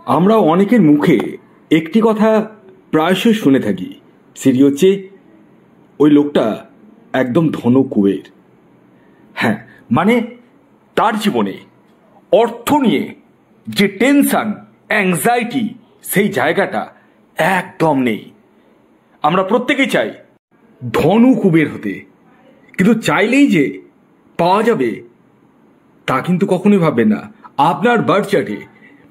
আমরা অনেকের মুখে একটি কথা প্রায়শই শুনে থাকি, সেটি হচ্ছে ওই লোকটা একদম ধন কুবের। হ্যাঁ, মানে তার জীবনে অর্থ নিয়ে যে টেনশন, অ্যাংজাইটি, সেই জায়গাটা একদম নেই। আমরা প্রত্যেকেই চাই ধনু কুবের হতে, কিন্তু চাইলেই যে পাওয়া যাবে তা কিন্তু কখনোই ভাববেন না। আপনার বার্থ চার্টে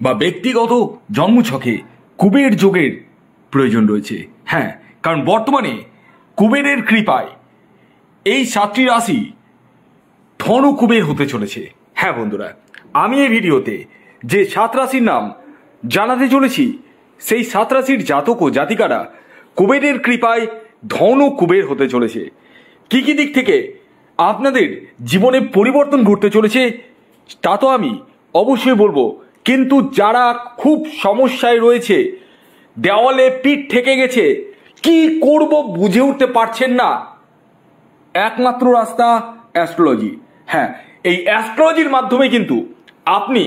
বা ব্যক্তিগত জন্মছকে কুবের যোগের প্রয়োজন রয়েছে। হ্যাঁ, কারণ বর্তমানে কুবেরের কৃপায় এই 7টি রাশি ধন কুবের হতে চলেছে। হ্যাঁ বন্ধুরা, আমি এই ভিডিওতে যে 7 রাশির নাম জানাতে চলেছি, সেই 7 রাশির জাতক ও জাতিকারা কুবেরের কৃপায় ধন কুবের হতে চলেছে। কি কি দিক থেকে আপনাদের জীবনে পরিবর্তন ঘটতে চলেছে তা তো আমি অবশ্যই বলবো, কিন্তু যারা খুব সমস্যায় রয়েছে, দেওয়ালে পিঠ ঠেকে গেছে, কি করব বুঝে উঠতে পারছেন না, একমাত্র রাস্তা অ্যাস্ট্রোলজি। হ্যাঁ, এই অ্যাস্ট্রোলজির মাধ্যমে কিন্তু আপনি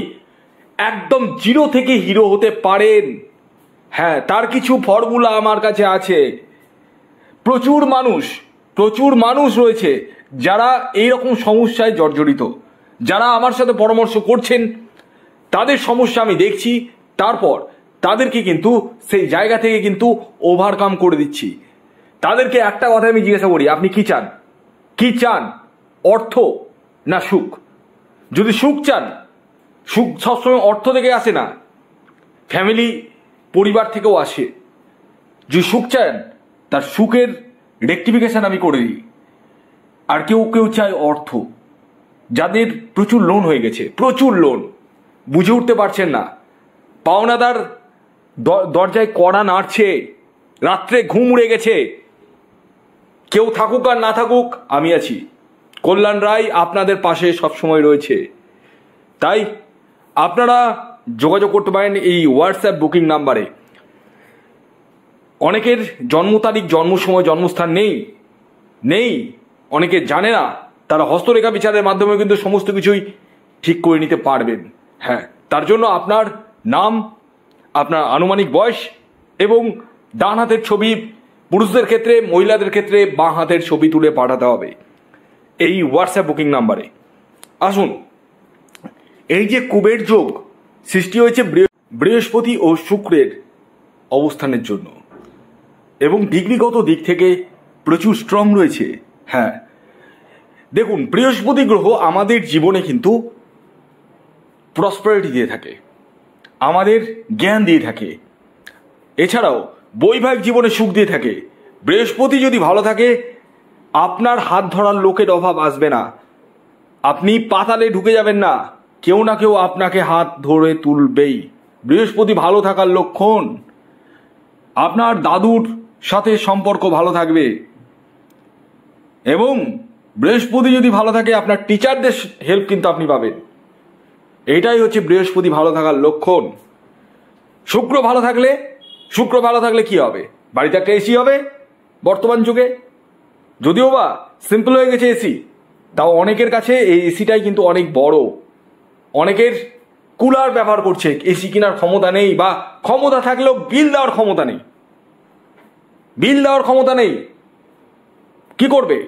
একদম জিরো থেকে হিরো হতে পারেন। হ্যাঁ, তার কিছু ফর্মুলা আমার কাছে আছে। প্রচুর মানুষ রয়েছে যারা এইরকম সমস্যায় জর্জরিত, যারা আমার সাথে পরামর্শ করছেন, তাদের সমস্যা আমি দেখছি, তারপর তাদেরকে কিন্তু সেই জায়গা থেকে কিন্তু ওভারকাম করে দিচ্ছি। তাদেরকে একটা কথা আমি জিজ্ঞাসা করি, আপনি কি চান, অর্থ না সুখ? যদি সুখ চান, সুখ সবসময় অর্থ থেকে আসে না, ফ্যামিলি পরিবার থেকেও আসে। যদি সুখ চান, তার সুখের রেকটিফিকেশন আমি করে দিই। আর কেউ চায় অর্থ, যাদের প্রচুর লোন হয়ে গেছে, প্রচুর লোন, বুঝে উঠতে পারছেন না, পাওনাদার দরজায় কড়া নাড়ছে, রাত্রে ঘুম উড়ে গেছে, কেউ থাকুক আর না থাকুক আমি আছি। কল্যাণ রায় আপনাদের পাশে সবসময় রয়েছে। তাই আপনারা যোগাযোগ করতে পারেন এই হোয়াটসঅ্যাপ বুকিং নাম্বারে। অনেকের জন্ম তারিখ, জন্ম সময়, জন্মস্থান নেই, অনেকে জানে না, তারা হস্তরেখা বিচারের মাধ্যমে কিন্তু সমস্ত কিছুই ঠিক করে নিতে পারবেন। হ্যাঁ, তার জন্য আপনার নাম, আপনার আনুমানিক বয়স এবং ডান হাতের ছবি পুরুষদের ক্ষেত্রে, মহিলাদের ক্ষেত্রে বাঁ হাতের ছবি তুলে পাঠাতে হবে এই হোয়াটসঅ্যাপ বুকিং নাম্বারে। আসুন, এই যে কুবের যোগ সৃষ্টি হয়েছে বৃহস্পতি ও শুক্রের অবস্থানের জন্য, এবং ডিগ্রিগত দিক থেকে প্রচুর স্ট্রং রয়েছে। হ্যাঁ, দেখুন, বৃহস্পতি গ্রহ আমাদের জীবনে কিন্তু প্রসপারিটি দিয়ে থাকে, আমাদের জ্ঞান দিয়ে থাকে, এছাড়াও বৈবাহিক জীবনে সুখ দিয়ে থাকে। বৃহস্পতি যদি ভালো থাকে, আপনার হাত ধরার লোকের অভাব আসবে না, আপনি পাতালে ঢুকে যাবেন না, কেউ না কেউ আপনাকে হাত ধরে তুলবেই। বৃহস্পতি ভালো থাকার লক্ষণ। আপনার দাদুর সাথে সম্পর্ক ভালো থাকবে, এবং বৃহস্পতি যদি ভালো থাকে, আপনার টিচারদের হেল্প কিন্তু আপনি পাবেন। এটাই হচ্ছে বৃহস্পতি ভালো থাকার লক্ষণ। শুক্র ভালো থাকলে কি হবে? বাড়িতে একটা এসি হবে বর্তমান যুগে, যদিও বা সিম্পল হয়ে গেছে এসি, তাও অনেকের কাছে এই এসিটাই কিন্তু অনেক বড়। অনেকের কুলার ব্যবহার করছে, এসি কেনার ক্ষমতা নেই, বা ক্ষমতা থাকলেও বিল দেওয়ার ক্ষমতা নেই। কি করবে?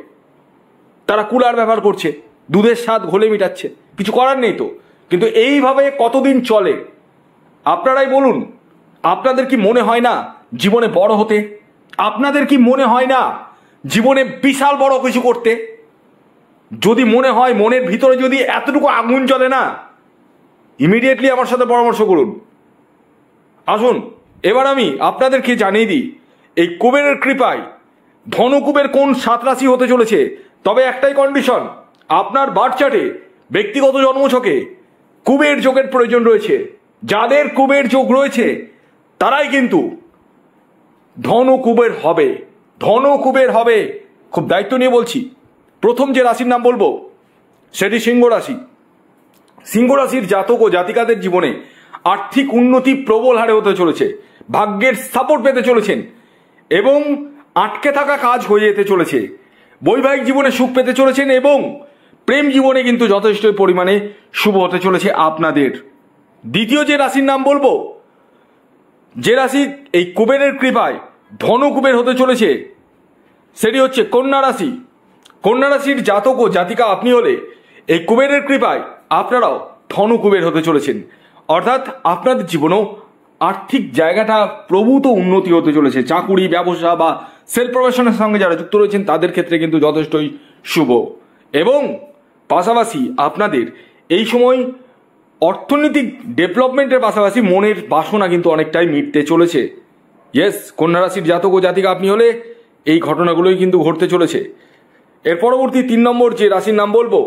তারা কুলার ব্যবহার করছে, দুধের স্বাদ ঘোলে মিটাচ্ছে, কিছু করার নেই তো। কিন্তু এইভাবে কতদিন চলে আপনারাই বলুন? আপনাদের কি মনে হয় না জীবনে বড় হতে? আপনাদের কি মনে হয় না জীবনে বিশাল বড় কিছু করতে? যদি মনে হয়, মনের ভিতরে যদি এতটুকু আগুন জ্বলে না, ইমিডিয়েটলি আমার সাথে পরামর্শ করুন। আসুন, এবার আমি আপনাদেরকে জানিয়ে দিই এই কুবেরের কৃপায় ধনকুবের কোন 7 রাশি হতে চলেছে। তবে একটাই কন্ডিশন, আপনার বার্থ চার্টে ব্যক্তিগত জন্মছকে কুবের যোগের প্রয়োজন রয়েছে। যাদের কুবের যোগ রয়েছে তারাই কিন্তু ধনকুবের হবে। খুব দায়িত্ব নিয়ে বলছি। প্রথম যে রাশির নাম বলবো সেটি সিংহ রাশি। সিংহ রাশির জাতক ও জাতিকাদের জীবনে আর্থিক উন্নতি প্রবল হারে হতে চলেছে, ভাগ্যের সাপোর্ট পেতে চলেছেন, এবং আটকে থাকা কাজ হয়ে যেতে চলেছে। বৈবাহিক জীবনে সুখ পেতে চলেছেন, এবং প্রেম জীবনে কিন্তু যথেষ্ট পরিমাণে শুভ হতে চলেছে আপনাদের। দ্বিতীয় যে রাশির নাম বলবো যে রাশি এই কুবেরের কৃপায় ধন কুবের হতে চলেছে সেটি হচ্ছে কন্যা রাশি। কন্যা রাশির জাতক ও জাতিকা আপনি হলে এই কুবেরের কৃপায় আপনারাও ধন কুবের হতে চলেছেন, অর্থাৎ আপনাদের জীবনেও আর্থিক জায়গাটা প্রভূত উন্নতি হতে চলেছে। চাকুরি, ব্যবসা বা সেলফ প্রফেশনের সঙ্গে যারা যুক্ত রয়েছেন তাদের ক্ষেত্রে কিন্তু যথেষ্টই শুভ। এবং পাশাপাশি আপনাদের এই সময় অর্থনৈতিক ডেভেলপমেন্টের পাশাপাশি মনের বাসনা কিন্তু অনেকটাই মিটতে চলেছে। ইয়েস, কন্যা রাশির জাতক ও জাতিকা আপনি হলে এই ঘটনাগুলোই কিন্তু ঘটতে চলেছে। এর পরবর্তী 3 নম্বর যে রাশির নাম বলবো,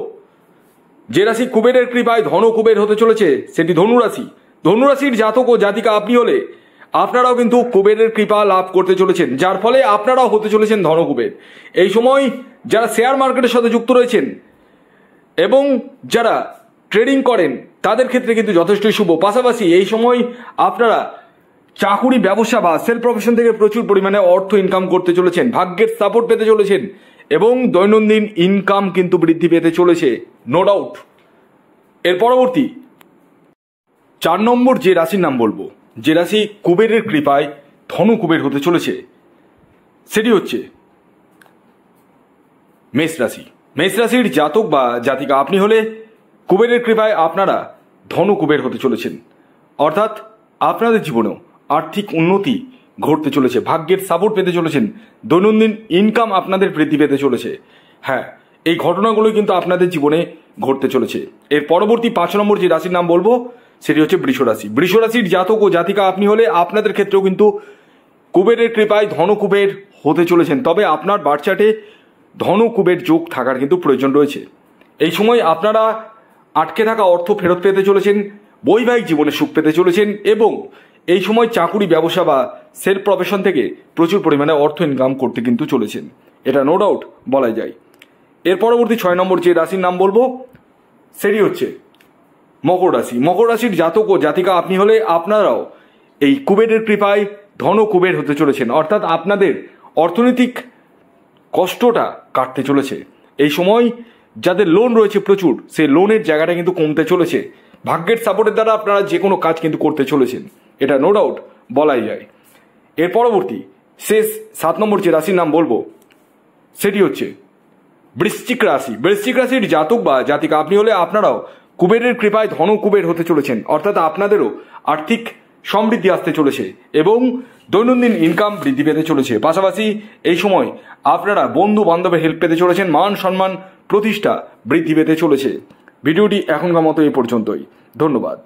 যে রাশি কুবেরের কৃপায় ধন কুবের হতে চলেছে সেটি ধনুরাশি। ধনুরাশির জাতক ও জাতিকা আপনি হলে আপনারাও কিন্তু কুবেরের কৃপা লাভ করতে চলেছেন, যার ফলে আপনারাও হতে চলেছেন ধনকুবের। এই সময় যারা শেয়ার মার্কেটের সাথে যুক্ত রয়েছেন এবং যারা ট্রেডিং করেন তাদের ক্ষেত্রে কিন্তু যথেষ্টই শুভ। পাশাপাশি এই সময় আপনারা চাকুরি, ব্যবসা বা সেলফ প্রফেশন থেকে প্রচুর পরিমাণে অর্থ ইনকাম করতে চলেছেন, ভাগ্যের সাপোর্ট পেতে চলেছেন এবং দৈনন্দিন ইনকাম কিন্তু বৃদ্ধি পেতে চলেছে, নো ডাউট। এর পরবর্তী 4 নম্বর যে রাশির নাম বলবো, যে রাশি কুবেরের কৃপায় ধনু কুবের হতে চলেছে সেটি হচ্ছে মেষ রাশি। মেষ রাশির জাতক বা জাতিকা আপনি হলে কুবেরের কৃপায় আপনারা ধনু কুবের হতে চলেছেন, অর্থাৎ আপনাদের জীবনেও আর্থিক উন্নতি ঘটতে চলেছে, ভাগ্যের সাপোর্ট পেতে চলেছেন, দৈনন্দিন ইনকাম আপনাদের বৃদ্ধি পেতে চলেছে। হ্যাঁ, এই ঘটনাগুলো কিন্তু আপনাদের জীবনে ঘটতে চলেছে। এর পরবর্তী 5 নম্বর যে রাশির নাম বলবো সেটি হচ্ছে বৃষ রাশি। বৃষ রাশির জাতক ও জাতিকা আপনি হলে আপনাদের ক্ষেত্রেও কিন্তু কুবেরের কৃপায় ধনু কুবের হতে চলেছেন, তবে আপনার বার্থ চার্টে ধনু কুবের যোগ থাকার কিন্তু প্রয়োজন রয়েছে। এই সময় আপনারা আটকে থাকা অর্থ ফেরত পেতে চলেছেন, বৈবাহিক জীবনে সুখ পেতে চলেছেন এবং এই সময় চাকুরি, ব্যবসা বা সেলফ প্রফেশন থেকে প্রচুর পরিমাণে অর্থ ইনকাম করতে কিন্তু চলেছেন, এটা নো ডাউট বলা যায়। এর পরবর্তী 6 নম্বর যে রাশির নাম বলবো সেটি হচ্ছে মকর রাশি। মকর রাশির জাতক ও জাতিকা আপনি হলে আপনারাও এই কুবেরের কৃপায় ধন কুবের হতে চলেছেন, অর্থাৎ আপনাদের অর্থনৈতিক কষ্টটা কাটতে চলেছে। এই সময় যাদের লোন রয়েছে প্রচুর, সেই লোনের জায়গাটা কিন্তু কমতে চলেছে, ভাগ্যের সাপোর্টের দ্বারা আপনারা যে কোনো কাজ কিন্তু করতে চলেছেন, এটা নো ডাউট বলাই যায়। এর পরবর্তী শেষ 7 নম্বর যে রাশির নাম বলবো সেটি হচ্ছে বৃশ্চিক রাশি। বৃশ্চিক রাশির জাতক বা জাতিকা আপনি হলে আপনারাও কুবেরের কৃপায় ধন কুবের হতে চলেছেন, অর্থাৎ আপনাদেরও আর্থিক সমৃদ্ধি আসতে চলেছে এবং দৈনন্দিন ইনকাম বৃদ্ধি পেতে চলেছে। পাশাপাশি এই সময় আপনারা বন্ধু বান্ধবের হেল্প পেতে চলেছেন, মান সম্মান প্রতিষ্ঠা বৃদ্ধি পেতে চলেছে। ভিডিওটি এখনকার মতো এই পর্যন্তই, ধন্যবাদ।